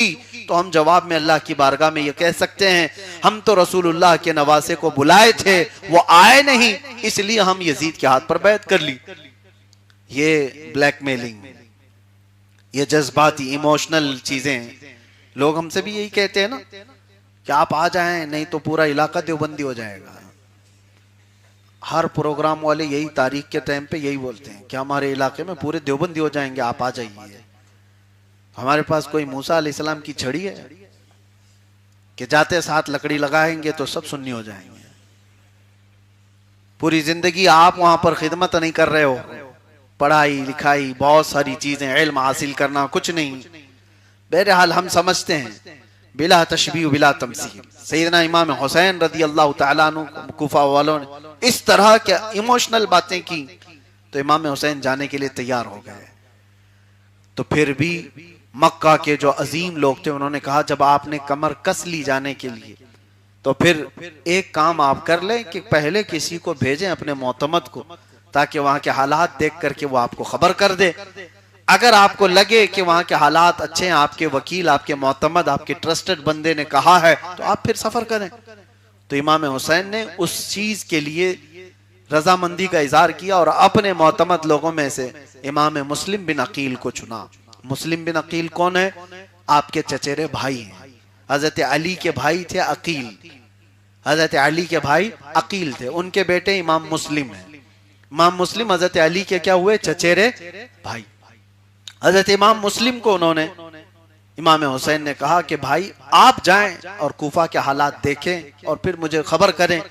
तो हम जवाब में अल्लाह की बारगाह में ये कह सकते हैं, हम तो रसूलुल्लाह के नवासे को बुलाए थे, वो आए नहीं, इसलिए हम यजीद के हाथ पर बैत कर ली। ये ब्लैकमेलिंग, ये जज्बाती इमोशनल चीजें, लोग हमसे भी यही कहते हैं ना कि आप आ जाएं, नहीं तो पूरा इलाका देवबंदी हो जाएगा। हर प्रोग्राम वाले यही तारीख के टाइम पे यही बोलते हैं कि हमारे इलाके में पूरे देवबंदी हो जाएंगे, आप आ जाइए। हमारे पास कोई मूसा अलैहिस्सलाम की छड़ी है कि जाते साथ लकड़ी लगाएंगे तो सब सुन्नी हो जाएंगे? पूरी जिंदगी आप वहां पर खिदमत नहीं कर रहे हो, पढ़ाई लिखाई बहुत सारी चीजें, इल्म हासिल करना, कुछ नहीं। बहरहाल हम समझते हैं बिला तशबीह बिला तमसील, सैयदना इमाम हुसैन रदी अल्लाह तआला अन्हु कूफा वालों ने इस तरह के इमोशनल बातें की तो इमाम हुसैन जाने के लिए तैयार हो गए। तो फिर भी मक्का के जो अजीम लोग थे उन्होंने कहा, जब आपने कमर कस ली जाने के लिए तो फिर एक काम आप कर लें कि पहले किसी को भेजें अपने मोतमद को, ताकि वहां के हालात देख करके वो आपको खबर कर दे। अगर आपको लगे कि वहां के हालात अच्छे हैं, आपके वकील, आपके मोतमद, आपके ट्रस्टेड बंदे ने कहा है, तो आप फिर सफर करें। तो इमाम हुसैन ने उस चीज के लिए रजामंदी का इजहार किया और अपने मोतमद लोगों में से इमाम मुस्लिम बिन अकील को चुना। मुस्लिम बिन अकील कौन है? आपके चचेरे भाई हैं। हजरत अली के भाई थे अकील, हजरत अली के भाई अकील थे, उनके बेटे इमाम मुस्लिम हैं। इमाम मुस्लिम हजरत अली के क्या हुए? चचेरे भाई। हजरत इमाम मुस्लिम को उन्होंने, इमाम हुसैन ने कहा कि भाई आप जाएं और कूफा के हालात देखें और फिर मुझे खबर करें,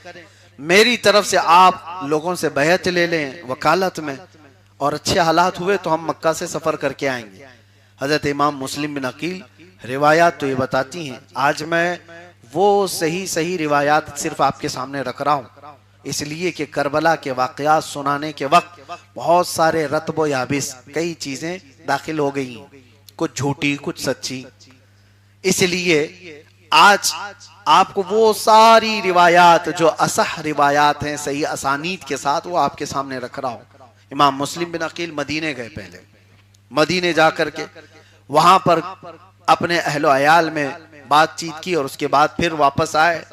मेरी तरफ से आप लोगों से बैत ले लें वकालत में, और अच्छे हालात हुए तो हम मक्का से सफर करके आएंगे। हजरत इमाम मुस्लिम बिन अकील, रिवायात तो ये बताती हैं, आज मैं वो सही रिवायात सिर्फ आपके सामने रख रहा हूँ इसलिए कि करबला के वाकयात सुनाने के वक्त बहुत सारे रत्ब याबिस कई चीजें दाखिल हो गई, कुछ झूठी कुछ सच्ची, इसलिए आज आपको वो सारी रिवायात जो असह रिवायात हैं सही असानीद के साथ वो आपके सामने रख रहा हूं। इमाम मुस्लिम बिन अकील मदीने गए, पहले मदीने जाकर के वहां पर अपने अहलो अयाल में बातचीत की और उसके बाद फिर वापस आए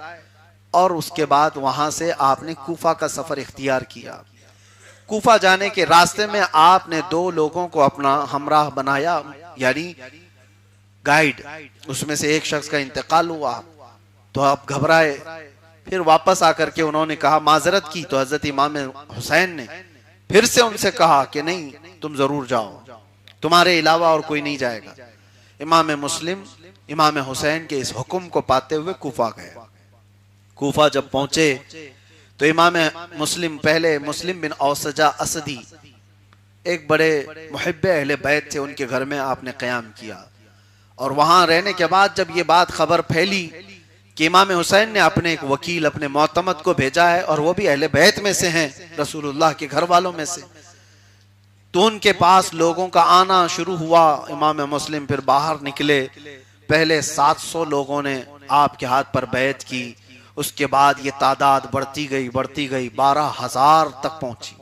और उसके बाद वहां से आपने कूफा का सफर इख्तियार किया। कूफा जाने के रास्ते में आपने 2 लोगों को अपना हमराह बनाया, यानी गाइड। उसमें से एक शख्स का इंतकाल हुआ तो आप घबराए, फिर वापस आकर के उन्होंने कहा, माजरत की, तो हजरत इमाम हुसैन ने फिर से उनसे कहा कि नहीं, तुम जरूर जाओ, तुम्हारे अलावा और कोई नहीं जाएगा। इमाम मुस्लिम इमाम हुसैन के इस हुक्म को पाते हुए कूफा गए। कूफा जब पहुंचे तो इमाम मुस्लिम, पहले मुस्लिम बिन औसजा असदी एक बड़े मुहिब्बे अहले बैत थे, उनके घर में आपने क़याम किया। और वहां रहने के बाद जब ये बात खबर फैली कि इमाम हुसैन ने अपने एक वकील, अपने मोतमद को भेजा है और वो भी अहले बैत में से हैं, रसूलुल्लाह के घर वालों में से, तो उनके पास लोगों का आना शुरू हुआ। इमाम मुस्लिम फिर बाहर निकले, पहले 700 लोगों ने आपके हाथ पर बैत की, उसके बाद ये तादाद बढ़ती गई 12,000 तक पहुंची।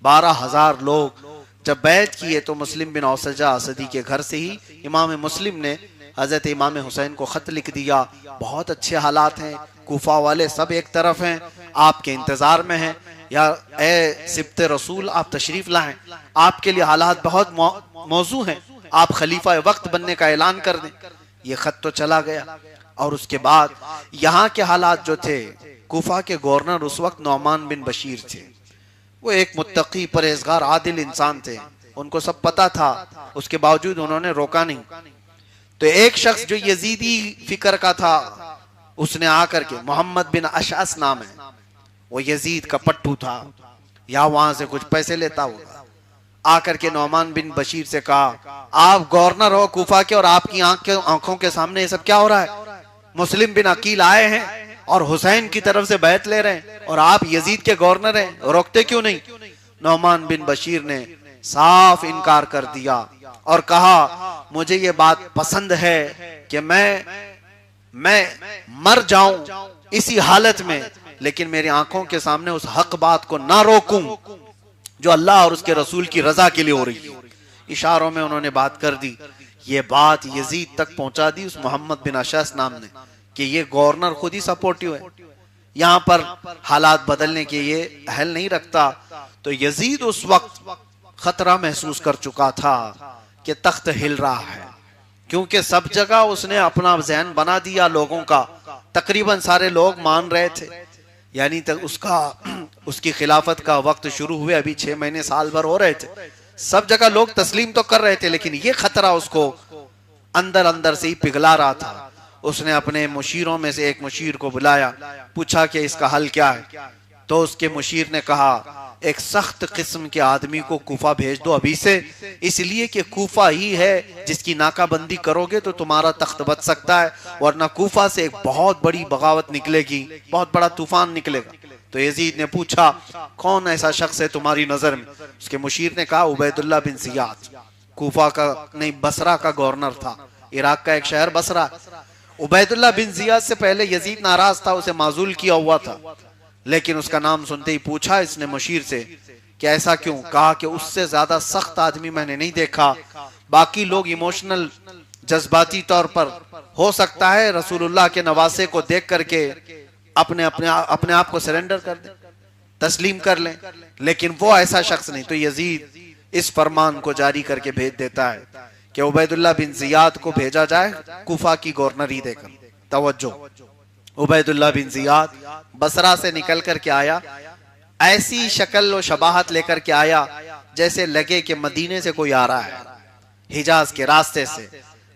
12,000 लोग जब बैत किए तो मुस्लिम बिन औसजा असदी के घर से ही इमाम मुस्लिम ने हजरत इमाम हुसैन को खत लिख दिया, बहुत अच्छे हालात हैं, कूफा वाले सब एक तरफ हैं, आपके इंतजार में हैं, या ए सिब्ते रसूल आप तशरीफ लाएं, आपके लिए हालात बहुत मौजू हैं, आप खलीफा वक्त बनने का ऐलान कर दें। ये खत तो चला गया और उसके बाद यहाँ के हालात जो थे, कूफा के गवर्नर उस वक्त नौमान बिन बशीर थे, वो एक मुत्तकी परहेजगार आदिल इंसान थे, उनको सब पता था, उसके बावजूद उन्होंने रोका नहीं। तो एक शख्स जो यजीदी फिक्र का था, उसने आकर के, मोहम्मद बिन अशअस नाम है, वो यजीद का पट्टू था या वहां से कुछ पैसे लेता होगा, आकर के नौमान बिन बशीर से कहा, आप गवर्नर हो कूफा के और आपकी आंखों के सामने ये सब क्या हो रहा है? मुस्लिम बिन अकील आए हैं और हुसैन की तरफ से बैत ले रहे हैं और आप यजीद के गवर्नर हैं, रोकते क्यों नहीं? नौमान बिन बशीर ने साफ इनकार कर दिया और कहा, मुझे ये बात पसंद है कि मैं मर जाऊं इसी हालत में, लेकिन मेरी आंखों के सामने उस हक बात को ना रोकूं जो अल्लाह और उसके रसूल की रजा के लिए हो रही है। इशारों में उन्होंने बात कर दी, ये बात यजीद तक पहुंचा दी उस मोहम्मद बिन अशस नाम ने कि ये गवर्नर खुद ही सपोर्टिव है, यहाँ पर हालात बदलने के ये अहल नहीं रखता। तो यजीद उस वक्त खतरा महसूस कर चुका था कि तख्त हिल रहा है, क्योंकि सब जगह उसने अपना ज़हन बना दिया लोगों का। तकरीबन सारे लोग मान रहे थे, यानी तक उसकी खिलाफत का वक्त शुरू हुए अभी 6 महीने साल भर हो रहे थे, सब जगह लोग तस्लीम तो कर रहे थे, लेकिन ये खतरा उसको अंदर अंदर से ही पिघला रहा था। उसने अपने मुशीरों में से एक मुशीर को बुलाया, पूछा कि इसका हल क्या है। तो उसके मुशीर ने कहा, एक सख्त किस्म के आदमी को कूफा भेज दो अभी से, इसलिए कि कूफा ही है जिसकी नाकाबंदी करोगे तो तुम्हारा तख्त बच सकता है, वरना कूफा से एक बहुत बड़ी बगावत निकलेगी, बहुत बड़ा तूफान निकलेगा। तो यजीद ने पूछा, कौन ऐसा शख्स है तुम्हारी नजर में? उसके मुशीर ने कहा, उबैदुल्लाह बिन जियाद, कूफा का नहीं बसरा का गवर्नर था, इराक का एक शहर बसरा। उबैदुल्लाह बिन जियाद से पहले यजीद नाराज था, उसे माजूल किया हुआ था, लेकिन उसका नाम सुनते ही पूछा इसने मुशीर से कि ऐसा क्यों? कहा कि उससे ज्यादा सख्त आदमी मैंने नहीं देखा। बाकी लोग इमोशनल जज्बाती तौर पर हो सकता है रसूलुल्लाह के नवासे को देख करके अपने आप को सरेंडर कर दें, तस्लीम कर लें, लेकिन वो ऐसा शख्स नहीं। तो यजीद इस फरमान को जारी करके भेज देता है कि उबैदुल्लाह बिन जियाद को भेजा जाए कूफा की गवर्नरी देकर। तवज्जो, उबैदुल्लाह बिन जियाद बसरा से निकल कर के आया, ऐसी शक्ल और शबाहत लेकर के आया जैसे लगे कि मदीने से कोई आ रहा है, हिजाज के रास्ते से,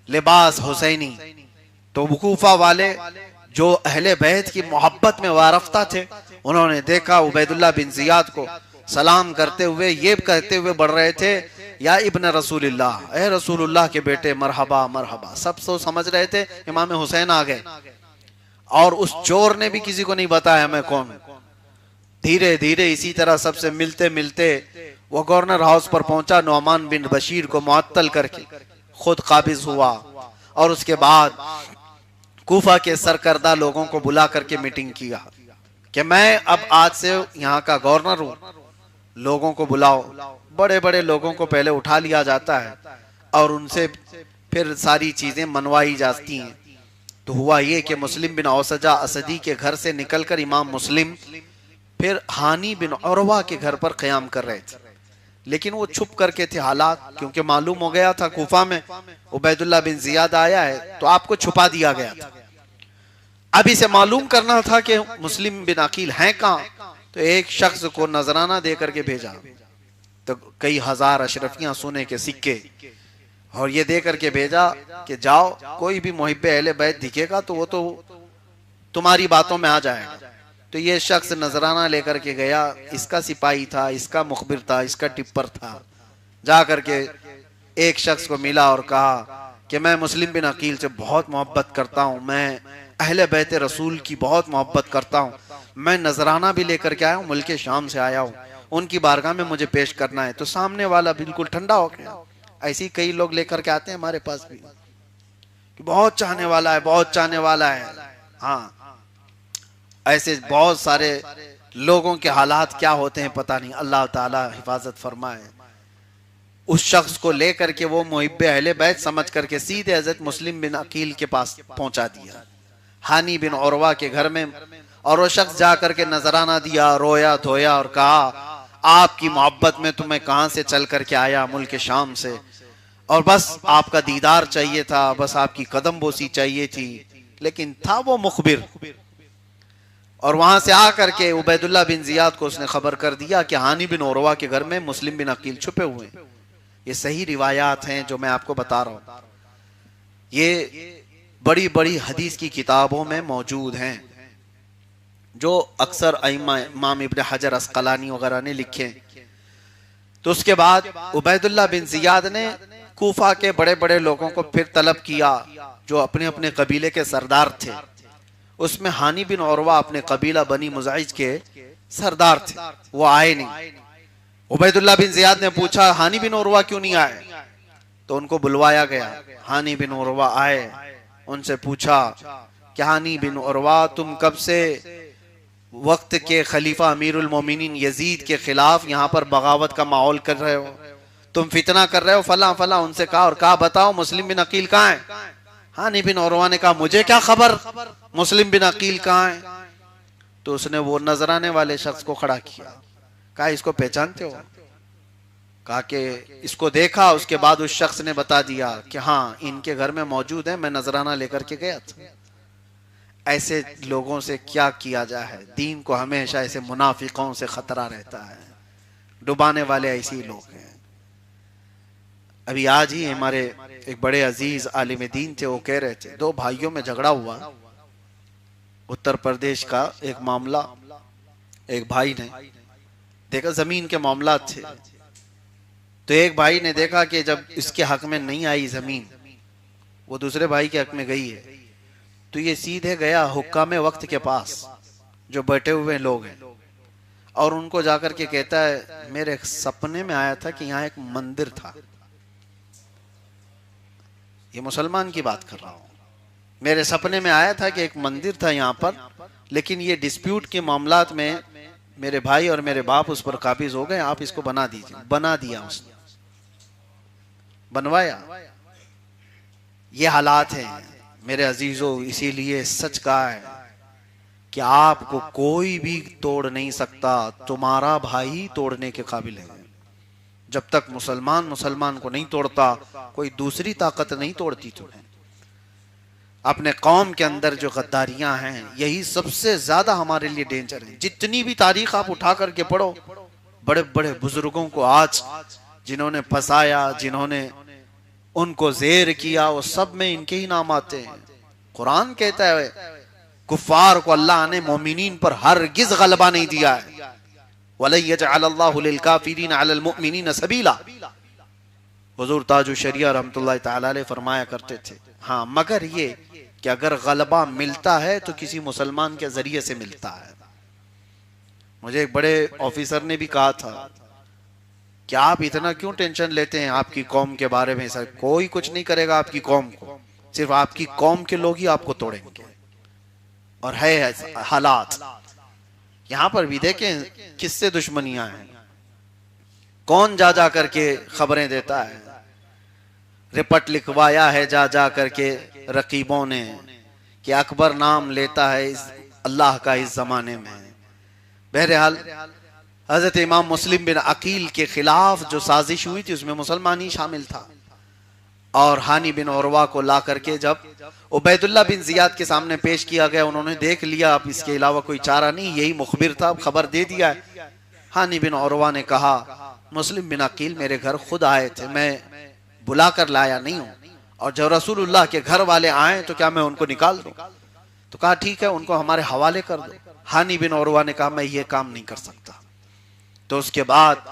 लिबास हुसैनी। तो कूफा वाले जो अहले बैत की मोहब्बत में वारफ्ता थे, उन्होंने देखा उबैदुल्लाह बिन जियाद को सलाम करते हुए ये कहते हुए बढ़ रहे थे, या इब्न रसूलुल्लाह, ए रसूलुल्लाह के बेटे, मरहबा मरहबा। सब तो समझ रहे थे इमाम हुसैन आ गए, और उस चोर ने भी किसी को नहीं बताया मैं कौन हूं। धीरे धीरे इसी तरह सबसे मिलते मिलते वो गवर्नर हाउस पर पहुंचा, नुअमान बिन बशीर को मुअत्तल करके खुद काबिज हुआ, और उसके बाद कूफा के सरकर्दा लोगों को बुला करके मीटिंग किया कि मैं अब आज से यहाँ का गवर्नर हूँ, लोगों को बुलाओ। बड़े बड़े लोगों को पहले उठा लिया जाता है और उनसे फिर सारी चीजें मनवाई जाती हैं। तो हुआ ये कि मुस्लिम बिन औसजा असदी के घर से निकलकर इमाम मुस्लिम फिर हानी बिन उरवा के घर पर क़याम कर रहे थे, लेकिन वो छुप करके थे हालात, क्योंकि मालूम हो गया था कूफा में उबैदुल्लाह बिन जियाद आया है, तो आपको छुपा दिया गया था। अब इसे मालूम करना था कि मुस्लिम बिन अकील हैं कहाँ, तो एक शख्स को नजराना दे करके भेजा, तो कई हजार अशरफियां सोने के सिक्के और ये दे करके भेजा कि जाओ, कोई भी मुहिब्बे अहले बैत दिखेगा तो वो तो तुम्हारी बातों में आ जाएगा। तो ये शख्स नजराना लेकर के गया, इसका सिपाही था, इसका मुखबिर था, इसका टिप्पर था, जा करके एक शख्स को मिला और कहा कि मैं मुस्लिम बिन अकील से बहुत मोहब्बत करता हूँ, मैं अहले बैत रसूल की बहुत मोहब्बत करता हूँ, मैं नजराना भी लेकर के आया हूँ, मुल्क शाम से आया हूँ, उनकी बारगाह में मुझे पेश करना है। तो सामने वाला बिल्कुल ठंडा हो गया। ऐसे ही कई लोग लेकर के आते हैं हमारे पास भी कि बहुत चाहने वाला है, बहुत चाहने वाला है। हाँ, ऐसे बहुत सारे लोगों के हालात क्या होते हैं पता नहीं, अल्लाह ताला हिफाजत फरमाए। उस शख्स को लेकर के वो मुहिब्बे अहले बैत समझ करके सीधे हजरत मुस्लिम बिन अकील के पास पहुंचा दिया, हानी बिन उरवा के घर में। और वो शख्स जा करके नजराना दिया, रोया धोया और कहा, आपकी मोहब्बत में तुम्हें कहां से चल करके आया, मुल्क शाम से, और बस आपका दीदार चाहिए था, बस आपकी कदम बोसी चाहिए थी। लेकिन था वो मुखबिर, और वहां से आकर के उबैदुल्लाह बिन जियाद को उसने खबर कर दिया कि हानी बिन उरवा के घर में मुस्लिम बिन अकील छुपे हुए हैं। ये सही रिवायात हैं जो मैं आपको बता रहा हूं, ये बड़ी बड़ी हदीस की किताबों में मौजूद हैं, जो अक्सर इमाम इब्न हजर अस्कलानी वगैरह ने लिखे। तो उसके बाद उबैदुल्लाह बिन जियाद ने कूफा के बड़े बड़े लोगों को फिर तलब किया, जो अपने अपने कबीले के सरदार थे। उसमें हानी बिन उरवा अपने कबीला बनी मुजाइज के सरदार थे, वो आए नहीं। उबैदुल्लाह बिन जियाद ने पूछा, हानी बिन उरवा क्यों नहीं आए? तो उनको बुलवाया गया, हानी बिन उरवा आए, उनसे पूछा कि हानी बिन उरवा, तुम कब से वक्त के खलीफा अमीरुल मोमिनीन यजीद के खिलाफ यहाँ पर बगावत का माहौल कर रहे हो? तुम फितना कर रहे हो फला फला, उनसे कहा, और कहा बताओ मुस्लिम बिन अकील कहाँ है? हानी बिन उरवा ने कहा मुझे क्या खबर मुस्लिम बिन अकील कहाँ है। तो उसने वो नजराने वाले शख्स को खड़ा किया, कहा इसको पहचानते हो? कहा कि इसको देखा। उसके बाद उस शख्स ने बता दिया कि हाँ इनके घर में मौजूद है, मैं नजराना लेकर के गया था। ऐसे लोगों से क्या किया जाए? दीन को हमेशा ऐसे मुनाफिकों से खतरा रहता है, डुबाने वाले ऐसे ही लोग हैं। अभी आज ही हमारे एक बड़े अजीज आलिम दीन थे, वो कह रहे थे 2 भाइयों में झगड़ा हुआ उत्तर प्रदेश का एक मामला। एक भाई ने देखा जमीन के मामला थे, तो एक भाई ने देखा कि जब इसके हक में नहीं आई जमीन, वो दूसरे भाई के हक में गई है, तो ये सीधे गया हुक्काम वक्त के पास जो बैठे हुए लोग हैं, और उनको जाकर के कहता है मेरे सपने में आया था कि यहाँ एक मंदिर था। ये मुसलमान की बात कर रहा हूं। मेरे सपने में आया था कि एक मंदिर था यहाँ पर, लेकिन ये डिस्प्यूट के मामलात में मेरे भाई और मेरे बाप उस पर काबिज हो गए, आप इसको बना दीजिए। बना दिया उसने, बनवाया। ये हालात हैं मेरे अजीजों। इसीलिए सच कहा है कि आपको कोई भी तोड़ नहीं सकता, तुम्हारा भाई तोड़ने के काबिल है। जब तक मुसलमान मुसलमान को नहीं तोड़ता, कोई दूसरी ताकत नहीं तोड़ती तुम्हें। अपने कौम के अंदर जो गद्दारियां हैं, यही सबसे ज्यादा हमारे लिए डेंजर है। जितनी भी तारीख आप उठा करके पढ़ो, बड़े बड़े बुजुर्गों को आज जिन्होंने फंसाया, जिन्होंने उनको जेर किया, वो सब में इनके ही नाम आते हैं। कुरान कहता है कुफ्फार को अल्लाह ने मोमिनीन पर हरगिज गलबा नहीं दिया है। वला यजअलल्लाहु लिलकाफिरीन अलल मुमिनीन सबीला। हुजूर ताजु शरिया रहमतुल्लाह तआला अलैह फरमाया करते थे, हाँ मगर ये कि अगर गलबा मिलता है तो किसी मुसलमान के जरिए से मिलता है। मुझे एक बड़े ऑफिसर ने भी कहा था कि आप इतना क्यों टेंशन लेते हैं आपकी कौम के बारे में? सर कोई कुछ नहीं करेगा आपकी कौम को, सिर्फ आपकी कौम के लोग ही आपको तोड़ेंगे। और है हालात यहां पर भी देखें किससे दुश्मनियां हैं, कौन जा जा करके खबरें देता है। रिपोर्ट लिखवाया है जा जा करके रकीबों ने कि अकबर नाम लेता है इस अल्लाह का इस जमाने में। बहरहाल हजरत इमाम मुस्लिम बिन अकील के खिलाफ जो साजिश हुई थी उसमें मुसलमान ही शामिल था। और हानी बिन उरवा को ला करके जब उबैदुल्लाह बिन जियाद के सामने पेश किया गया, उन्होंने देख लिया अब इसके अलावा कोई चारा नहीं, यही मुखबिर था, खबर दे दिया है। हानी बिन उरवा ने कहा मुस्लिम बिन अकील मेरे घर खुद आए थे, मैं बुला कर लाया नहीं हूं, और जब रसूलुल्लाह के घर वाले आए तो क्या मैं उनको निकाल दूं? तो कहा ठीक है उनको हमारे हवाले कर दो। हानी बिन उरवा ने कहा मैं ये काम नहीं कर सकता। तो उसके बाद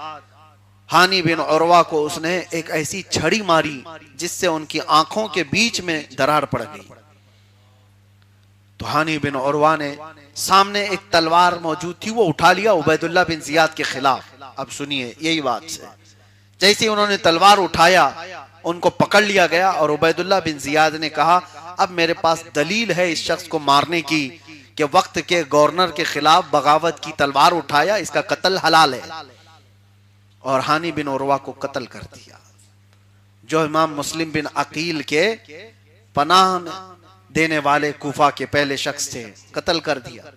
हानी बिन उरवा को उसने एक ऐसी छड़ी मारी जिससे उनकी आंखों के बीच में दरार पड़ गई। तो हानी बिन उरवा ने सामने एक तलवार मौजूद थी, वो उठा लिया उबैदुल्लाह बिन जियाद के खिलाफ। अब सुनिए यही बात है, जैसे ही उन्होंने तलवार उठाया उनको पकड़ लिया गया, और उबैदुल्लाह बिन जियाद ने कहा अब मेरे पास दलील है इस शख्स को मारने की कि वक्त के गवर्नर के खिलाफ बगावत की, तलवार उठाया, इसका कत्ल हलाल है। और हानी बिन उरवा को कत्ल कर दिया, जो इमाम मुस्लिम बिन अकील के पनाह देने वाले कूफा के पहले शख्स थे, कत्ल कर दिया।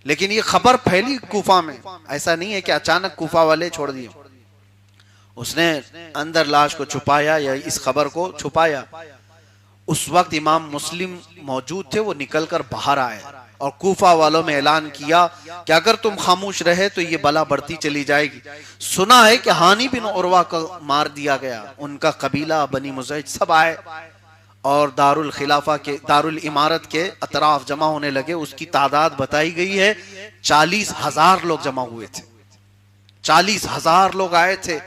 लेकिन ये खबर फैली कूफा में, ऐसा नहीं है कि अचानक कूफा वाले छोड़ दिए। उसने अंदर लाश को छुपाया या इस खबर को छुपाया। उस वक्त इमाम मुस्लिम मौजूद थे, वो निकलकर बाहर आए और कूफा वालों में ऐलान किया कि अगर तुम खामोश रहे तो ये बला बढ़ती चली जाएगी। सुना है कि हानी बिन उरवा को मार दिया गया, उनका कबीला बनी मुज़ैज सब आए और दारुल खिलाफा के दारुल इमारत के अतराफ जमा होने लगे। उसकी तादाद बताई गई है 40,000 लोग जमा हुए थे, 40,000 लोग आए थे।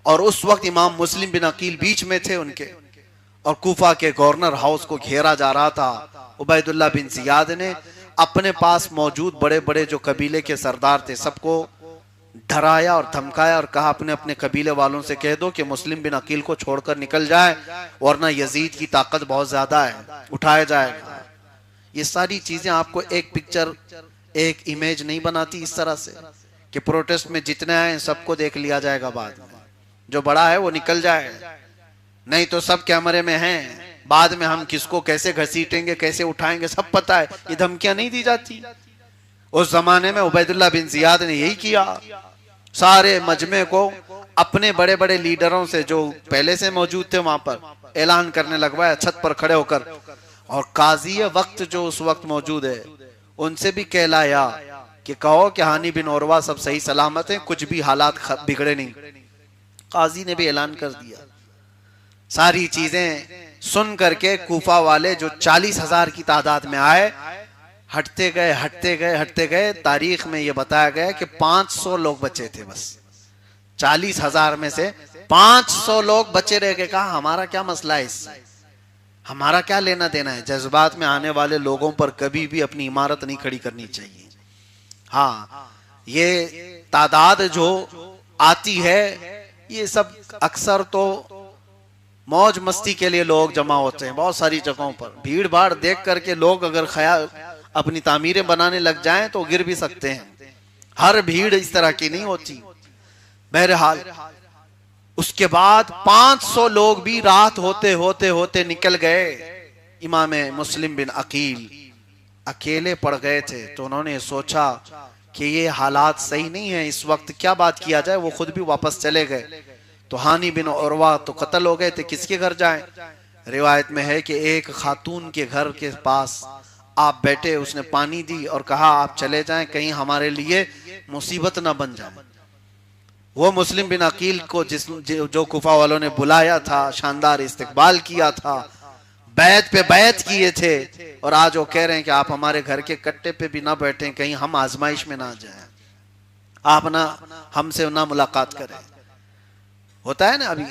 और उस वक्त इमाम मुस्लिम बिन अकील बीच में थे उनके, और कूफा के गवर्नर हाउस को घेरा जा रहा था। उबैदुल्लाह बिन जियाद ने अपने पास मौजूद बड़े बड़े जो कबीले के सरदार थे सबको डराया और धमकाया और कहा अपने अपने कबीले वालों से कह दो कि मुस्लिम बिन अकील को छोड़कर निकल जाए, वरना यजीद की ताकत बहुत ज्यादा है, उठाया जाएगा। ये सारी चीजें आपको एक पिक्चर, एक इमेज नहीं बनाती इस तरह से कि प्रोटेस्ट में जितने आए सबको देख लिया जाएगा बाद में। जो बड़ा है वो निकल जाए, नहीं तो सब कैमरे में हैं, बाद में हम किसको कैसे घसीटेंगे, कैसे उठाएंगे, सब पता है। ये धमकियां नहीं दी जाती। उस जमाने में उबैदुल्लाह बिन जियाद ने यही किया, सारे मजमे को अपने बड़े बड़े लीडरों से जो पहले से मौजूद थे वहां पर ऐलान करने लगवाया, छत पर खड़े होकर। और काजी वक्त जो उस वक्त मौजूद है उनसे भी कहलाया कि कहो कि हानी बिन उरवा सब सही सलामत है, कुछ भी हालात बिगड़े नहीं। काजी ने भी ऐलान कर दिया। सारी चीजें सुन करके कूफा वाले जो 40,000 की तादाद में आए, हटते गए हटते गए हटते गए। तारीख में यह बताया गया कि 500 लोग बचे थे बस। 40,000 में से 500 लोग बचे रह गए। कहा हमारा क्या मसला है इससे, हमारा क्या लेना देना है। जज्बात में आने वाले लोगों पर कभी भी अपनी इमारत नहीं खड़ी करनी चाहिए। हाँ, ये तादाद जो आती है ये सब अक्सर तो मौज मस्ती के लिए लोग जमा होते हैं बहुत सारी जगहों पर। भीड़ भाड़ देख करके लोग अगर ख्याल अपनी तामीरें बनाने लग जाएं तो गिर भी सकते हैं। हर भीड़ इस तरह की नहीं होती। बहरहाल उसके बाद 500 लोग भी रात होते होते होते निकल गए। इमाम मुस्लिम बिन अकील अकेले पड़ गए थे, तो उन्होंने सोचा कि ये हालात सही नहीं है, इस वक्त क्या बात किया जाए। वो खुद भी वापस चले गए। तो हानी बिन उरवा तो कत्ल हो गए थे, किसके घर जाएं। रिवायत में है कि एक खातून के घर के पास आप बैठे, उसने पानी दी और कहा आप चले जाएं, कहीं हमारे लिए मुसीबत ना बन जाए। वो मुस्लिम बिन अकील को जो कुफा वालों ने बुलाया था, शानदार इस्तकबाल किया था, बैत पे बैत किए थे, और आज वो कह रहे हैं कि आप हमारे घर के कट्टे पे भी ना बैठें, कहीं हम आजमाइश में ना जाएं, आप ना हमसे ना मुलाकात करें। होता है ना, अभी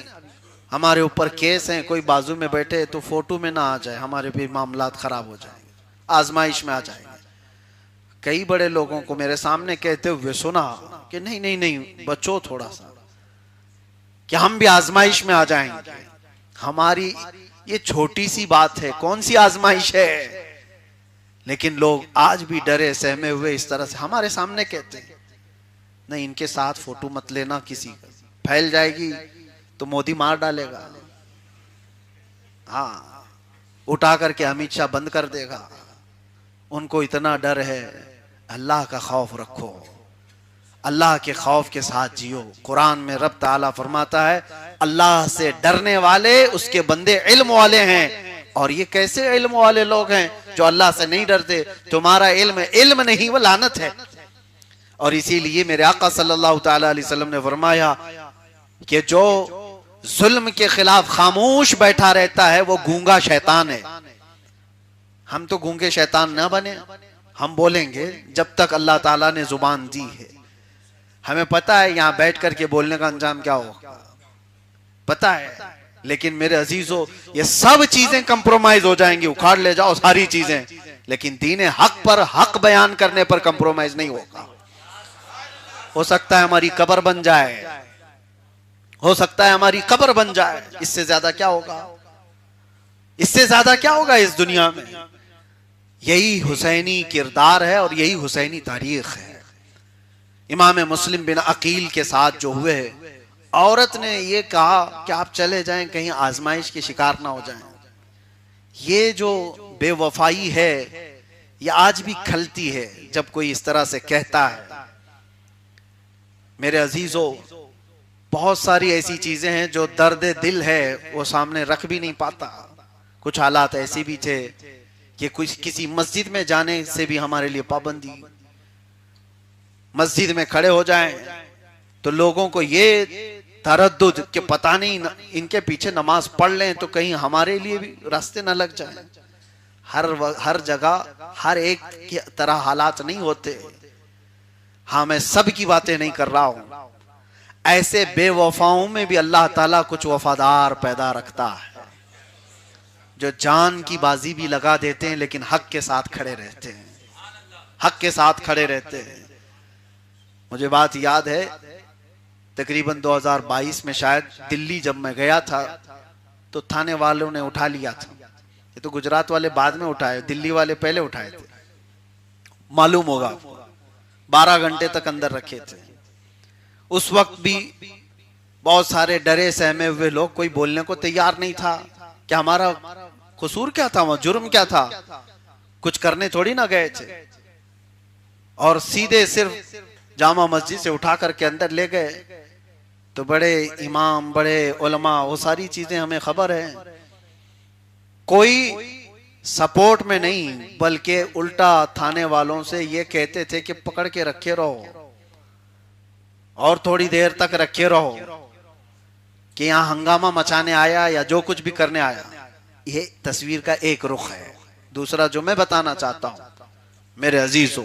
हमारे ऊपर केस हैं, कोई बाजू में बैठे तो फोटो में ना आ जाए, हमारे भी मामलात खराब हो जाएंगे, आजमाइश में आ जाएंगे। कई बड़े लोगों को मेरे सामने कहते हुए सुना कि नहीं नहीं नहीं बचो थोड़ा सा, कि हम भी आजमाइश में आ जाएंगे। हमारी ये छोटी सी बात है, कौन सी आजमाइश है। लेकिन लोग आज भी डरे सहमे हुए इस तरह से हमारे सामने कहते हैं नहीं इनके साथ फोटो मत लेना, किसी का फैल जाएगी तो मोदी मार डालेगा, हाँ उठा करके अमित शाह बंद कर देगा। उनको इतना डर है। अल्लाह का खौफ रखो, अल्लाह के खौफ के साथ जियो। कुरान में रब ताला फरमाता है अल्लाह से डरने वाले उसके बंदे इल्म वाले हैं। और ये कैसे इल्म वाले लोग हैं जो अल्लाह से नहीं डरते। तुम्हारा इल्म नहीं, वो लानत है। और इसीलिए मेरे आका सल्लल्लाहु ताला अलैहि वसल्लम ने फरमाया कि जो जुल्म के खिलाफ खामोश बैठा रहता है वो गूंगा शैतान है। हम तो गूंगे शैतान न बने, हम बोलेंगे जब तक अल्लाह ताला ने जुबान दी है। हमें पता है यहाँ बैठ करके बोलने का अंजाम क्या होगा, पता है। लेकिन मेरे अजीजों, ये सब चीजें कंप्रोमाइज हो जाएंगी, उखाड़ ले जाओ सारी चीजें, लेकिन दीन हक पर हक बयान करने पर कंप्रोमाइज नहीं होगा। हो सकता है हमारी कब्र बन जाए, हो सकता है हमारी कब्र बन जाए, इससे ज्यादा क्या होगा, इससे ज्यादा क्या होगा इस दुनिया में। यही हुसैनी किरदार है और यही हुसैनी तारीख है। इमाम मुस्लिम बिन अकील के साथ जो हुए, औरत ने ये कहा कि आप चले जाएं, कहीं आजमाइश के शिकार ना हो जाएं। ये जो बेवफाई है ये आज भी खलती है जब कोई इस तरह से कहता है। मेरे अजीजों, बहुत सारी ऐसी चीजें हैं जो दर्द दिल है वो सामने रख भी नहीं पाता। कुछ हालात ऐसे भी थे कि कुछ किसी मस्जिद में जाने से भी हमारे लिए पाबंदी। मस्जिद में खड़े हो जाएं तो लोगों को ये तरद्दुद कि पता नहीं इनके पीछे नमाज पढ़ लें तो कहीं हमारे लिए भी रास्ते न लग जाएं। हर जगह हर एक की तरह हालात नहीं होते। हाँ, मैं सब की बातें नहीं कर रहा हूं। ऐसे बेवफाओं में भी अल्लाह ताला कुछ वफादार पैदा रखता है जो जान की बाजी भी लगा देते हैं लेकिन हक के साथ खड़े रहते हैं, हक के साथ खड़े रहते हैं। मुझे बात याद है, तकरीबन 2022 में शायद दिल्ली जब मैं गया था तो थाने वालों ने उठा लिया था। ये तो गुजरात वाले बाद में उठाए, दिल्ली वाले पहले उठाए थे, मालूम होगा। 12 घंटे तक अंदर रखे थे। उस वक्त भी बहुत सारे डरे सहमे हुए लोग, कोई बोलने को तैयार नहीं था कि हमारा कसूर क्या था, वहां जुर्म क्या था, कुछ करने थोड़ी ना गए थे। और सीधे सिर्फ जामा मस्जिद से उठा करके अंदर ले गए। तो बड़े इमाम, बड़े उलमा, वो सारी चीजें हमें खबर है, कोई सपोर्ट में नहीं, बल्कि उल्टा थाने वालों से ये कहते थे कि पकड़ के रखे रहो और थोड़ी देर तक रखे रहो, कि यहां हंगामा मचाने आया या जो कुछ भी करने आया। ये तस्वीर का एक रुख है। दूसरा जो मैं बताना चाहता हूं मेरे अजीजों,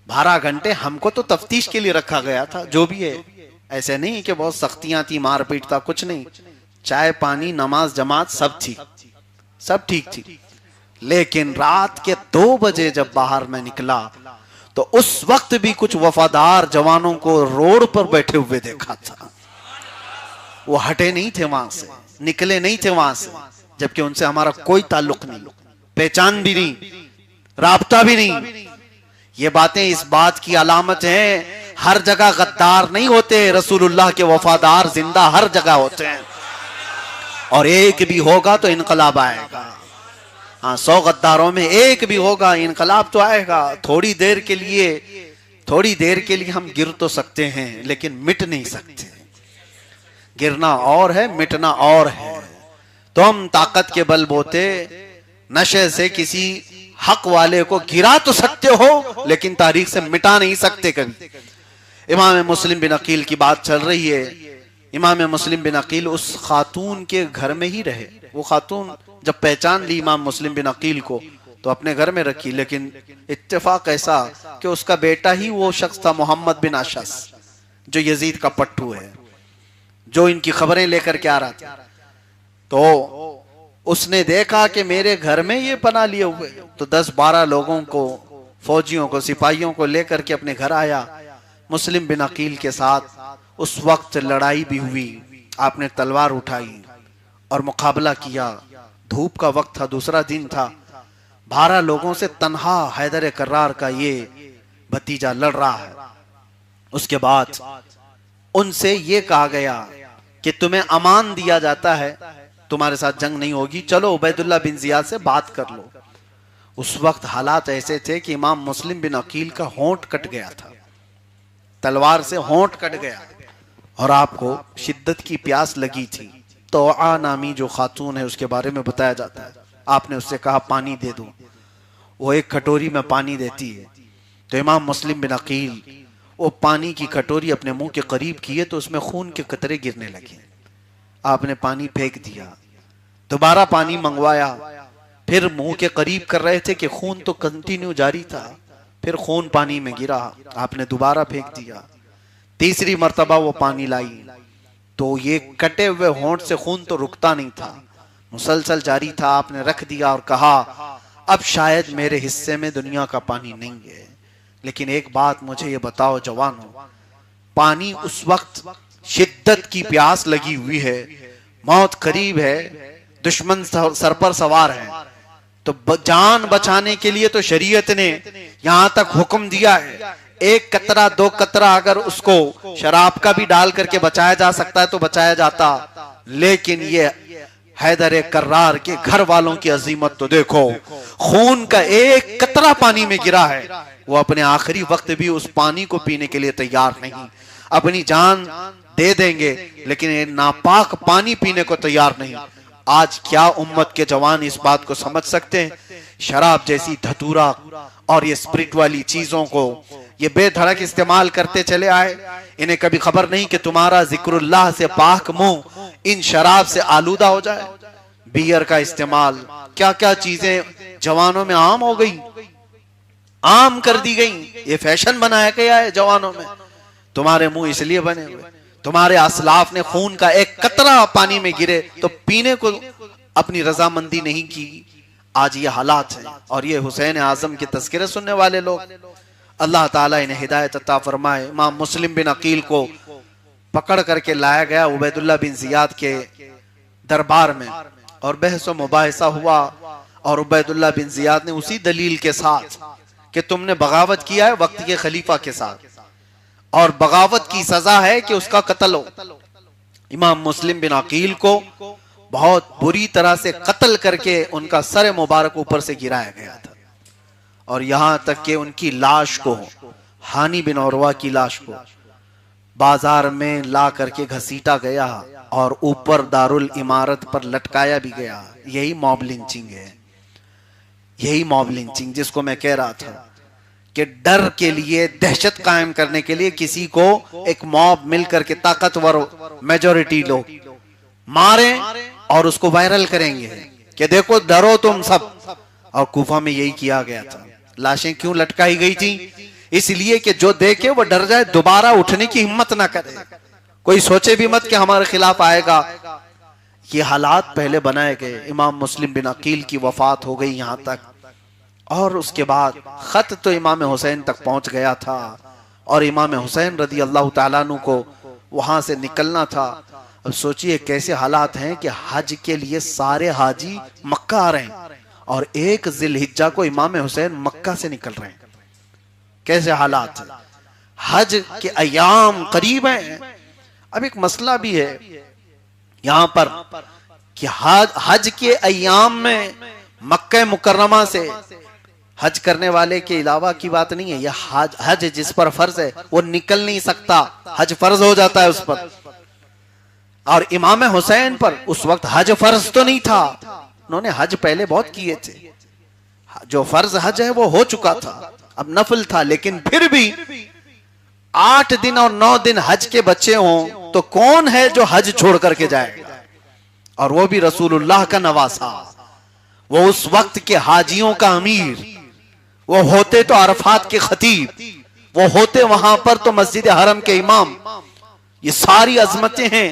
12 घंटे हमको तो तफ्तीश के लिए रखा गया था, जो भी है। ऐसे नहीं कि बहुत सख्तियां थी, मारपीट था, कुछ नहीं। चाय पानी, नमाज जमात सब थी, सब ठीक थी। लेकिन रात के 2 बजे जब बाहर में निकला तो उस वक्त भी कुछ वफादार जवानों को रोड पर बैठे हुए देखा था। वो हटे नहीं थे वहां से, निकले नहीं थे वहां से, जबकि उनसे हमारा कोई ताल्लुक नहीं, पहचान भी नहीं, राब्ता भी नहीं। ये बातें इस बात की अलामत है, हर जगह गद्दार नहीं होते, रसूलुल्लाह के वफादार जिंदा हर जगह होते हैं। और एक भी होगा तो इनकलाब आएगा। हाँ, 100 गद्दारों में एक भी होगा, इनकलाब तो आएगा। थोड़ी देर के लिए हम गिर तो सकते हैं, लेकिन मिट नहीं सकते। गिरना और है, मिटना और है। तो हम ताकत के बलबूते नशे से किसी हक वाले को गिरा तो सकते हो, लेकिन तारीख से मिटा नहीं सकते कभी। इमाम मुस्लिम बिन अकील की बात चल रही है। इमाम मुस्लिम बिन अकील उस खातून के घर में ही रहे। वो खातून जब पहचान ली इमाम मुस्लिम बिन अकील को तो अपने घर में रखी, लेकिन इत्तेफाक ऐसा कि उसका बेटा ही वो शख्स था, मोहम्मद बिन अशस, जो यजीद का पट्टू है, जो इनकी खबरें लेकर के आ रहा था। तो उसने देखा कि मेरे घर में ये पनाह लिए हुए, तो 10-12 लोगों को, फौजियों को, सिपाहियों को लेकर के अपने घर आया। मुस्लिम बिन अकील के साथ उस वक्त लड़ाई भी हुई। आपने तलवार उठाई और मुकाबला किया। धूप का वक्त था, दूसरा दिन था। 12 लोगों से तन्हा हैदर कर्रार का ये भतीजा लड़ रहा है। उसके बाद उनसे ये कहा गया कि तुम्हें अमान दिया जाता है, तुम्हारे साथ जंग नहीं होगी, चलो उबैदुल्लाह बिन जियाद से बात कर लो। उस वक्त हालात ऐसे थे कि इमाम मुस्लिम बिन अकील का होंठ कट गया था, तलवार से होंठ कट गया, और आपको शिद्दत की प्यास लगी थी। तो नामी जो खातून है उसके बारे में बताया जाता है, आपने उससे कहा पानी दे दो, वो एक कटोरी में पानी देती है। तो इमाम मुस्लिम बिन अकील वो पानी की कटोरी अपने मुंह के करीब किए तो उसमें खून के कतरे गिरने लगे। आपने पानी फेंक दिया, दोबारा पानी मंगवाया, फिर मुंह के करीब कर रहे थे कि खून तो कंटिन्यू जारी था, फिर खून पानी में गिरा, आपने दोबारा फेंक दिया। तीसरी मर्तबा वो पानी लाई तो ये कटे हुए होंठ से खून तो रुकता नहीं था, मुसलसल जारी था। आपने रख दिया और कहा अब शायद मेरे हिस्से में दुनिया का पानी नहीं है, लेकिन एक बात मुझे ये बताओ जवानों, पानी उस वक्त शिद्दत की प्यास लगी हुई है, मौत करीब है, दुश्मन सर पर सवार है, तो जान बचाने के लिए तो शरीयत ने यहां तक हुक्म दिया है, एक कतरा 2 कतरा अगर उसको शराब का भी डाल करके बचाया जा सकता है तो बचाया जाता। लेकिन ये हैदर कर्रार के घर वालों की अजीमत तो देखो, खून का एक कतरा पानी में गिरा है, वो अपने आखिरी वक्त भी उस पानी को पीने के लिए तैयार नहीं, अपनी जान दे देंगे लेकिन ये नापाक पानी पीने को तैयार नहीं। आज क्या उम्मत के जवान इस बात को समझ सकते हैं? शराब जैसी धतूरा और ये स्पिरिट वाली चीजों को ये बेधड़क इस्तेमाल करते चले आए। इन्हें कभी खबर नहीं कि तुम्हारा जिक्रुल्लाह से पाक मुंह इन शराब से आलूदा हो जाए। बियर का इस्तेमाल, क्या क्या चीजें जवानों में आम हो गई, आम कर दी गई, ये फैशन बनाया गया है जवानों में। तुम्हारे मुंह इसलिए बने हुए, तुम्हारे असलाफ ने खून का एक कतरा पानी में गिरे तो पीने को अपनी रजामंदी नहीं की। आज ये हालात है, और ये हुसैन आजम के तस्करे सुनने वाले लोग, अल्लाह ताला इन्हें हिदायत अता फरमाए। इमाम मुस्लिम बिन अकील को पकड़ करके लाया गया उबैदुल्लाह बिन जियाद के दरबार में, और बहस व मुबाहिसा हुआ, और उबैदुल्लाह बिन जियाद ने उसी दलील के साथ कि तुमने बगावत किया है वक्त के खलीफा के साथ, और बगावत की सजा है कि उसका कत्ल हो, इमाम मुस्लिम बिन अकील को बहुत बुरी तरह से कत्ल करके उनका सर मुबारक ऊपर से गिराया गया था, और यहां तक कि उनकी लाश को, हानी बिन औरवा की लाश को बाजार में ला करके घसीटा गया और ऊपर दारुल इमारत पर लटकाया भी गया। यही मॉब लिंचिंग है, यही मॉब लिंचिंग जिसको मैं कह रहा था कि डर के लिए, दहशत कायम करने के लिए किसी को एक मॉब मिलकर के, ताकतवर मेजॉरिटी लोग मारे और उसको वायरल करेंगे कि देखो डरो तुम सब। और कूफा में यही किया गया था। लाशें क्यों लटकाई गई थी? इसलिए कि जो देखे वो डर जाए, दोबारा उठने की हिम्मत ना करे, कोई सोचे भी मत कि हमारे खिलाफ आएगा। ये हालात पहले बनाए गए। इमाम मुस्लिम बिन अकील की वफात हो गई यहां तक, और उसके बाद खत तो इमाम हुसैन तक पहुंच गया था, और इमाम हुसैन रदी अल्लाह ताला अन्हु को वहां से निकलना था। अब सोचिए कैसे हालात हैं कि हज के लिए सारे हाजी मक्का आ रहे हैं, और 1 जिलहिज्जा को इमाम हुसैन मक्का से निकल रहे हैं। कैसे हालात हैं? हज के अयाम करीब हैं। अब एक मसला भी है यहां पर कि हज के अयाम में मक्का मुकर्रमा से हज करने वाले के अलावा की बात नहीं है। यह हज जिस पर फर्ज है वो निकल नहीं सकता, हज फर्ज हो जाता है उस पर। और इमाम हुसैन पर उस वक्त हज फर्ज तो नहीं था, उन्होंने हज पहले बहुत किए थे, जो फर्ज हज है वो हो चुका था, अब नफल था। लेकिन फिर भी 8 दिन और 9 दिन हज के बच्चे हों तो कौन है जो हज छोड़ करके जाएगा? और वो भी रसूलुल्लाह का नवासा, वो उस वक्त के हाजियों का अमीर, वो होते तो अरफात के खतीब, वो होते वहां पर तो मस्जिद हरम के इमाम। ये सारी अजमतें हैं,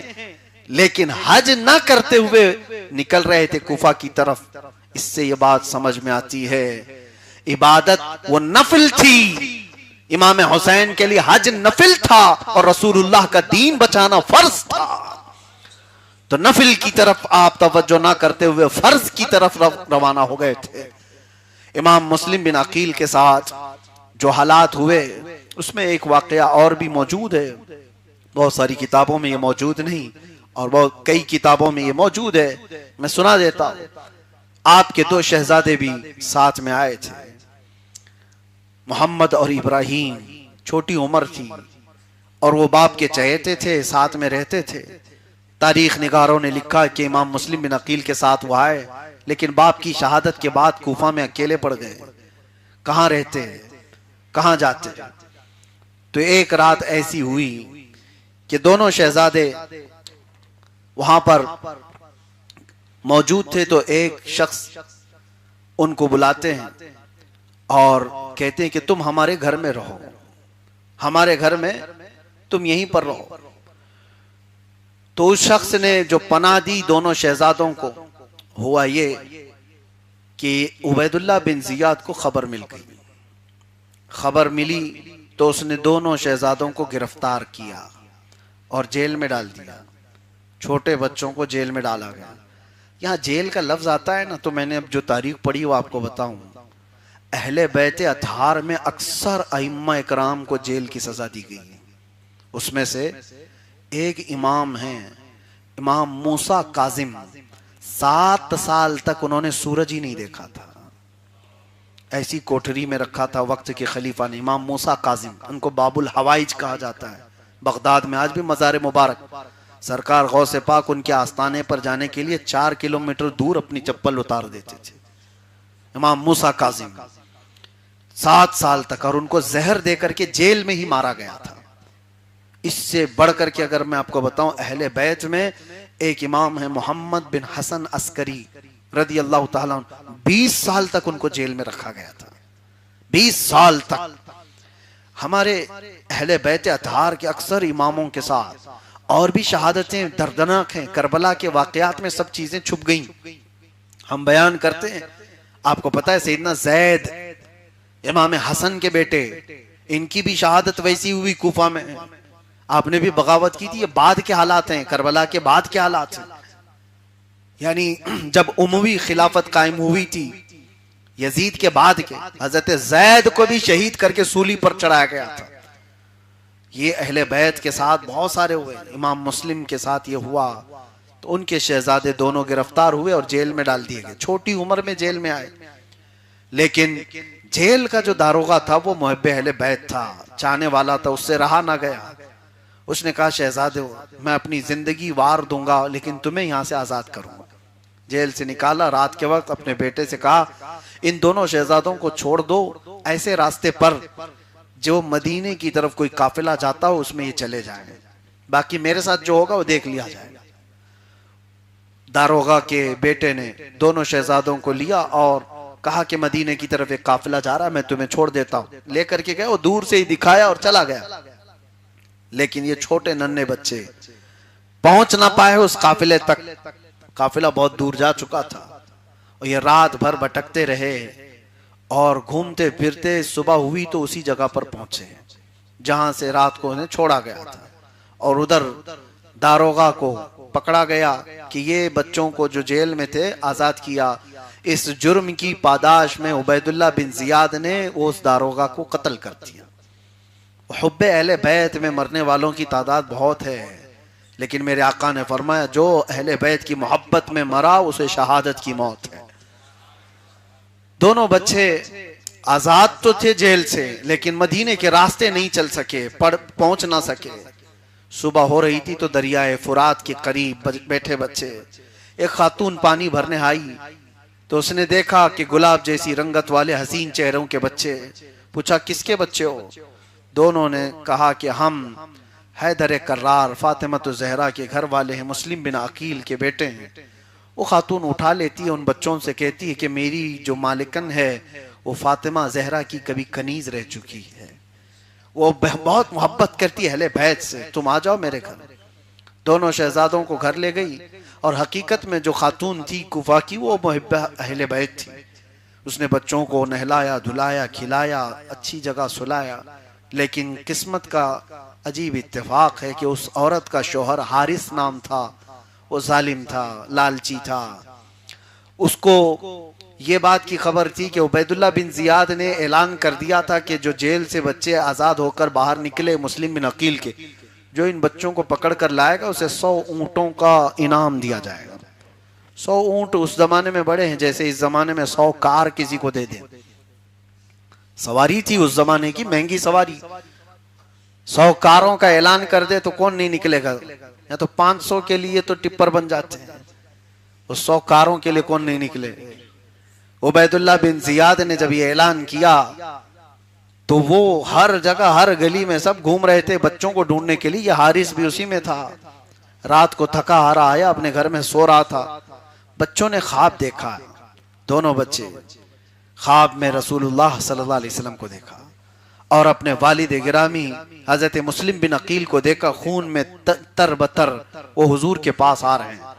लेकिन हज ना करते हुए निकल रहे थे कूफा की तरफ। इससे ये बात समझ में आती है, इबादत वो नफिल थी। इमाम हुसैन के लिए हज नफिल था और रसूलुल्लाह का दीन बचाना फर्ज था। तो नफिल की तरफ आप तवज्जो ना करते हुए फर्ज की तरफ रवाना हो गए थे। इमाम मुस्लिम बिन अकील के साथ जो हालात हुए उसमें एक वाकया और भी मौजूद है। बहुत सारी किताबों में ये मौजूद नहीं, और बहुत कई किताबों में ये मौजूद है, मैं सुना देता हूं। आपके 2 शहजादे भी साथ में आए थे, मोहम्मद और इब्राहिम। छोटी उम्र थी और वो बाप के चहेते थे, साथ में रहते थे। तारीख निगारों ने लिखा कि इमाम मुस्लिम बिन अकील के साथ वो आए, लेकिन बाप की शहादत के बाद कूफा में अकेले पड़ गए। कहां रहते, कहां जाते? तो एक रात ऐसी हुई कि दोनों शहजादे वहां पर मौजूद थे। तो एक शख्स उनको बुलाते हैं और कहते हैं कि तुम हमारे घर में रहो, हमारे घर में तुम यहीं पर रहो। तो उस शख्स ने जो पनाह दी दोनों शहजादों को, हुआ ये कि उबैदुल्लाह बिन जियाद को खबर मिल गई। खबर मिली तो उसने दोनों शहजादों को गिरफ्तार किया और जेल में डाल दिया। छोटे बच्चों को जेल में डाला गया। यहाँ जेल का लफ्ज आता है ना, तो मैंने अब जो तारीख पढ़ी वो आपको बताऊं। अहले बैत अतहार में अक्सर अइम्मा इकराम को जेल की सजा दी गई है। उसमें से एक इमाम हैं, इमाम मूसा काजिम। 7 साल तक उन्होंने सूरज ही नहीं देखा था, ऐसी कोठरी में रखा था वक्त के खलीफा ने। इमाम मूसा काजिम, उनको बाबुल हवाइज कहा जाता है। बगदाद में आज भी मज़ार मुबारक, सरकार गौसे पाक उनके आस्थाने पर जाने के लिए 4 किलोमीटर दूर अपनी चप्पल उतार देते थे। इमाम मूसा काजिम 7 साल तक, और उनको जहर देकर के जेल में ही मारा गया था। इससे बढ़कर के अगर मैं आपको बताऊं, अहले बैत में एक इमाम है मोहम्मद बिन हसन अस्करी रदी अल्लाह ताला, 20 साल तक उनको जेल में रखा गया था। 20 साल तक। हमारे अहले बैत अतहार के अक्सर इमामों के साथ और भी शहादतें दर्दनाक हैं। करबला के वाकयात में सब चीजें छुप गई, हम बयान करते हैं। आपको पता है सैयदना जैद इमाम हसन के बेटे, इनकी भी शहादत वैसी हुई कूफा में। आपने भी बगावत की थी। ये बाद के हालात हैं, करबला के बाद के हालात हैं। यानी जब उमवी खिलाफत कायम हुई थी यजीद के बाद के, हजरत जैद को भी शहीद करके सूली पर चढ़ाया गया था। ये अहले बैत के साथ बहुत सारे हुए, इमाम मुस्लिम के साथ ये हुआ। तो उनके शहजादे दोनों गिरफ्तार हुए और जेल में डाल दिए गए, छोटी उम्र में जेल में आए। लेकिन जेल का जो दारोगा था वो मुहब्बे अहले बैत था, चाहने वाला था, उससे रहा ना गया। उसने कहा शहजादे मैं अपनी जिंदगी वार दूंगा लेकिन तुम्हें यहां से आजाद करूंगा। जेल से निकाला, रात के वक्त अपने बेटे से कहा इन दोनों शहजादों को छोड़ दो, ऐसे रास्ते पर जो मदीने की तरफ कोई काफिला जाता हो उसमें ये चले जाएं, बाकी मेरे साथ जो होगा वो देख लिया जाएगा। दारोगा के बेटे ने दोनों शहजादों को लिया और कहा कि मदीने की तरफ एक काफिला जा रहा है, मैं तुम्हें छोड़ देता हूं। लेकर के गए, वो दूर से ही दिखाया और चला गया। लेकिन ये छोटे नन्हे बच्चे पहुंच ना पाए उस काफिले तक, काफिला बहुत दूर जा चुका था। और ये रात भर भटकते रहे और घूमते फिरते सुबह हुई तो उसी जगह पर पहुंचे जहां से रात को उन्हें छोड़ा गया था। और उधर दारोगा को पकड़ा गया कि ये बच्चों को जो जेल में थे आजाद किया। इस जुर्म की पादाश में उबैदुल्लाह बिन जियाद ने उस दारोगा को कत्ल कर दिया। हुब्बे अहले बैत में मरने वालों की तादाद बहुत है, लेकिन मेरे आका ने फरमाया जो अहले बैत की मोहब्बत में मरा उसे शहादत की मौत है। दोनों बच्चे आजाद तो थे जेल से, लेकिन मदीने के रास्ते नहीं चल सके, पहुंच ना सके। सुबह हो रही थी तो दरियाए फुरात के करीब बैठे बच्चे, एक खातून पानी भरने आई तो उसने देखा कि गुलाब जैसी रंगत वाले हसीन चेहरों के बच्चे। पूछा किसके बच्चे हो? दोनों ने कहा कि हम हैदर कर्रार फातिमा तो जहरा के घर वाले हैं, मुस्लिम बिन अकील के बेटे हैं। वो खातून उठा लेती है, उन बच्चों से कहती है कि मेरी जो मालिकन है वो फातिमा जहरा की कभी कनीज रह चुकी है, वो बहुत मोहब्बत करती है अहले बैत से, तुम आ जाओ मेरे घर। दोनों शहजादों को घर ले गई और हकीकत में जो खातून थी कुफा की वो मुहब्बा अहले बैत थी। उसने बच्चों को नहलाया धुलाया खिलाया, अच्छी जगह सुलाया। लेकिन किस्मत का अजीब इत्तेफाक है कि उस औरत का शौहर हारिस नाम था, वो जालिम था, लालची था। उसको ये बात की खबर थी कि उबैदुल्लाह बिन जियाद ने ऐलान कर दिया था कि जो जेल से बच्चे आजाद होकर बाहर निकले मुस्लिम बिन अकील के, जो इन बच्चों को पकड़ कर लाएगा उसे 100 ऊंटों का इनाम दिया जाएगा। 100 ऊंट उस जमाने में बड़े हैं जैसे इस जमाने में 100 कार किसी को दे दे। सवारी थी उस जमाने की, महंगी सवारी। 100 कारों का ऐलान कर दे तो कौन नहीं निकलेगा? या तो 500 के लिए तो टिप्पर बन जाते हैं, उस 100 कारों के लिए कौन नहीं निकले? उबैदुल्लाह बिन जियाद ने जब ये ऐलान किया तो वो हर जगह हर गली में सब घूम रहे थे बच्चों को ढूंढने के लिए। ये हारिस भी उसी में था। रात को थका हारा आया, अपने घर में सो रहा था। बच्चों ने ख्वाब देखा, दोनों बच्चे ख्वाब में रसूलुल्लाह सल्लल्लाहु अलैहि वसल्लम को देखा और अपने वालिद गिरामी हजरत मुस्लिम बिन अकील को देखा खून में तरबतर वो हुजूर के पास आ रहे हैं।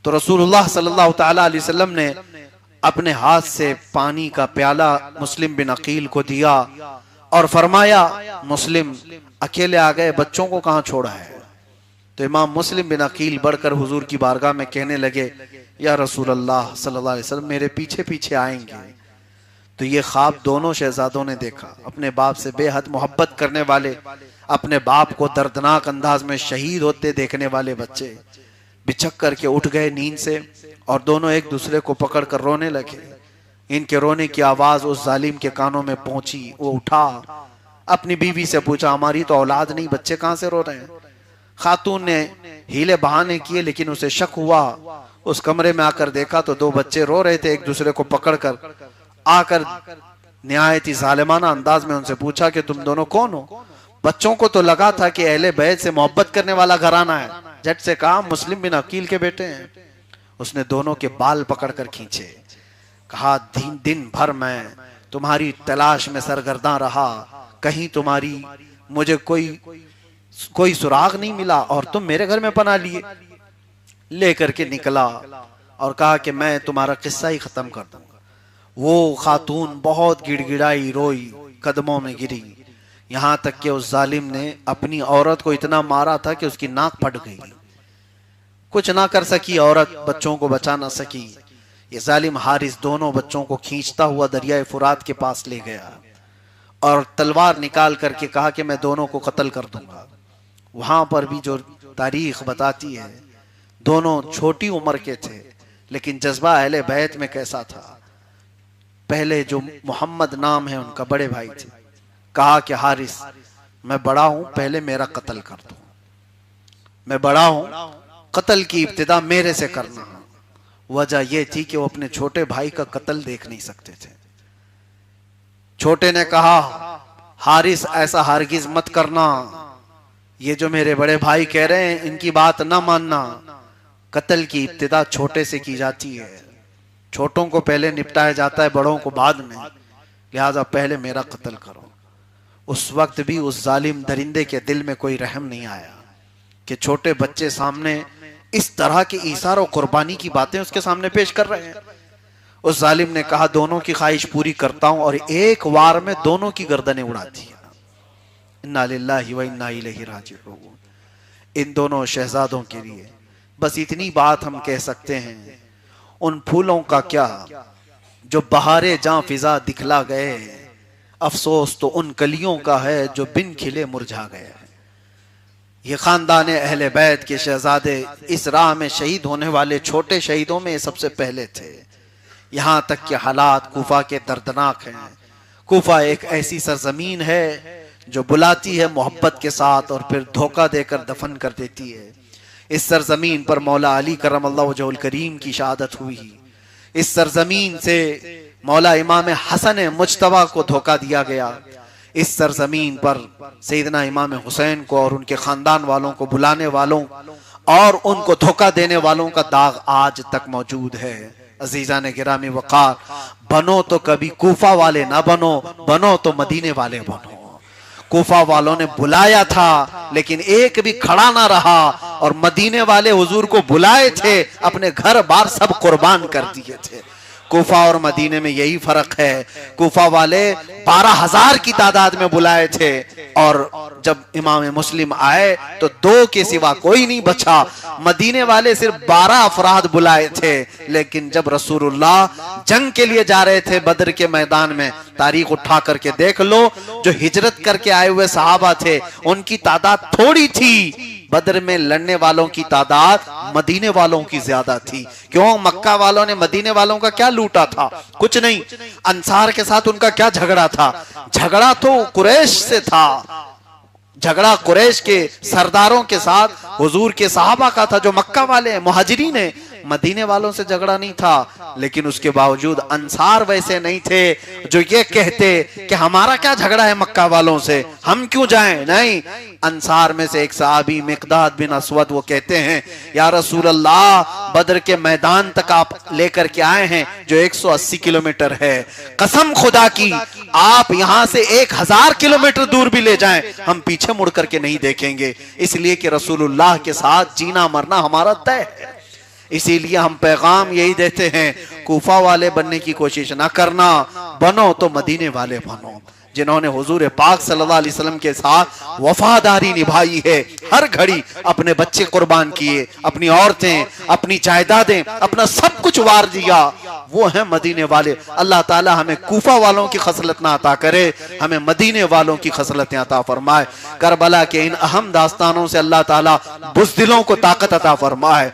तो रसूलुल्लाह सल्लल्लाहु तआला अलैहि वसल्लम ने अपने हाथ से पानी का प्याला मुस्लिम बिन अकील को दिया और फरमाया मुस्लिम अकेले आ गए, बच्चों को कहां छोड़ा है? तो इमाम मुस्लिम बिन अकील बढ़कर हुजूर की बारगाह में कहने लगे या रसूल अल्लाह सल्लल्लाहु अलैहि वसल्लम मेरे पीछे पीछे आएंगे। तो ये ख्वाब दोनों शहजादों ने देखा। अपने बाप से बेहद मोहब्बत करने वाले, अपने बाप को दर्दनाक अंदाज में शहीद होते देखने वाले बच्चे बिछक करके उठ गए नींद से और दोनों एक दूसरे को पकड़ कर रोने लगे। इनके रोने की आवाज उस जालिम के कानों में पहुंची। वो उठा, अपनी बीवी से पूछा हमारी तो औलाद नहीं, बच्चे कहां से रो रहे हैं? खातून ने हीले बहाने किए, लेकिन उसे शक हुआ। उस कमरे में आकर देखा तो 2 बच्चे रो रहे थे, एक दूसरे को पकड़कर। आकर निहायत ही जालिमाना अंदाज में उनसे पूछा कि तुम दोनों कौन हो? बच्चों को तो लगा था कि अहले बैत से मोहब्बत करने वाला घराना है। झट से कहा मुस्लिम बिन अकील के बेटे हैं। उसने दोनों के बाल पकड़कर खींचे, कहा दिन भर मैं तुम्हारी तलाश में सरगर्दा रहा, कहीं तुम्हारी मुझे कोई सुराग नहीं मिला और तुम मेरे घर में पनाह लिए। लेकर के निकला और कहा कि मैं तुम्हारा किस्सा ही खत्म कर दूंगा। वो खातून बहुत गिड़गिड़ाई, रोई, कदमों में गिरी, यहां तक कि उस जालिम ने अपनी औरत को इतना मारा था कि उसकी नाक फट गई। कुछ ना कर सकी औरत, बच्चों को बचा ना सकी। ये जालिम हारिस दोनों बच्चों को खींचता हुआ दरियाए फुरात के पास ले गया और तलवार निकाल करके कहा कि मैं दोनों को कत्ल कर दूंगा। वहां पर भी जो तारीख बताती है, दोनों छोटी उम्र के थे, लेकिन जज्बा अहले बैत में कैसा था। पहले जो मोहम्मद नाम है उनका बड़े भाई थे, कहा कि हारिस मैं बड़ा हूं, पहले मेरा कत्ल कर दो, मैं बड़ा हूं, कत्ल की इब्तिदा मेरे से करना। वजह यह थी कि वो अपने छोटे भाई का कत्ल देख नहीं सकते थे। छोटे ने कहा हारिस ऐसा हरगिज मत करना, ये जो मेरे बड़े भाई कह रहे हैं इनकी बात ना मानना। कत्ल की इब्तिदा छोटे से की जाती है, छोटों को पहले निपटाया जाता है, बड़ों को बाद में, लिहाजा पहले मेरा कत्ल करो। उस वक्त भी उस जालिम दरिंदे के दिल में कोई रहम नहीं आया कि छोटे बच्चे सामने इस तरह की ईसार और कुर्बानी की बातें उसके सामने पेश कर रहे हैं। उस जालिम ने कहा दोनों की ख्वाहिश पूरी करता हूं, और एक वार में दोनों की गर्दनें उड़ा दी। इन्ना लिल्लाहि व इन्ना इलैहि राजिऊन। इन दोनों शहजादों के लिए बस इतनी बात हम कह सकते हैं, उन फूलों का क्या जो बहारे जां फिजा दिखला गए, अफसोस तो उन कलियों का है जो बिन खिले मुरझा गए। ये खानदान अहले बैत के शहजादे इस राह में शहीद होने वाले छोटे शहीदों में सबसे पहले थे। यहां तक कि हालात कूफा के दर्दनाक हैं। कूफा एक ऐसी सरजमीन है जो बुलाती है मोहब्बत के साथ और फिर धोखा देकर दफन कर देती है। इस सरजमीन पर मौला अली करमल्लाहु वजहुल करीम की शहादत हुई। इस सरजमीन से मौला इमाम हसन मुज्तबा को धोखा दिया गया। इस सरजमीन पर सैयदना इमाम हुसैन को और उनके खानदान वालों को बुलाने वालों और उनको धोखा देने वालों का दाग आज तक मौजूद है। अजीजा ने गिरामी वक़ार, बनो तो कभी कूफा वाले ना बनो, बनो तो मदीने वाले बनो। कूफा वालों ने बुलाया था लेकिन एक भी खड़ा ना रहा, और मदीने वाले हुजूर को बुलाए थे, अपने घर बार सब कुर्बान कर दिए थे। कूफा और मदीने में यही फर्क है। कूफा वाले 12,000 की तादाद में बुलाए थे, और जब इमाम मुस्लिम आए तो 2 के सिवा कोई नहीं बचा। मदीने वाले सिर्फ 12 अफराद बुलाए थे, लेकिन जब रसूलुल्लाह जंग के लिए जा रहे थे बदर के मैदान में, तारीख उठा करके देख लो, जो हिजरत करके आए हुए सहाबा थे उनकी तादाद थोड़ी थी, बदर में लड़ने वालों की तादाद मदीने वालों की ज्यादा थी। क्यों? मक्का वालों ने मदीने वालों का क्या लूटा था? कुछ नहीं। अंसार के साथ उनका क्या झगड़ा था? झगड़ा तो कुरैश से था, झगड़ा कुरैश के सरदारों के साथ हुजूर के सहाबा का था, जो मक्का वाले मुहाजिरीन है। मदीने वालों से झगड़ा नहीं था, लेकिन उसके बावजूद अंसार वैसे नहीं थे जो ये कहते कि हमारा क्या झगड़ा है मक्का वालों से, हम क्यों जाएं। नहीं, अंसार में से एक सहाबी मिकदाद बिन अस्वद वो कहते हैं, या रसूल अल्लाह, बदर के मैदान तक आप लेकर के आए हैं जो 180 किलोमीटर है, कसम खुदा की आप यहां से 1000 किलोमीटर दूर भी ले जाएं, हम पीछे मुड़ करके नहीं देखेंगे, इसलिए कि रसूलुल्लाह के साथ जीना मरना हमारा तय है। इसीलिए हम पैगाम यही देते हैं, कूफा वाले बनने की कोशिश ना करना, बनो तो मदीने वाले बनो, जिन्होंने हुजूर पाक सल्लल्लाहु अलैहि वसल्लम के साथ वफादारी निभाई है। हर घड़ी अपने बच्चे कुर्बान किए, अपनी औरतें, अपनी जायदादें, अपना सब कुछ वार दिया, वो है मदीने वाले। अल्लाह ताला हमें कूफा वालों की खसलत ना अता करे, हमें मदीने वालों की खसलतें अता फरमाए। करबला के इन अहम दास्तानों से अल्लाह ताला बुज़दिलों को ताकत अता फरमाए।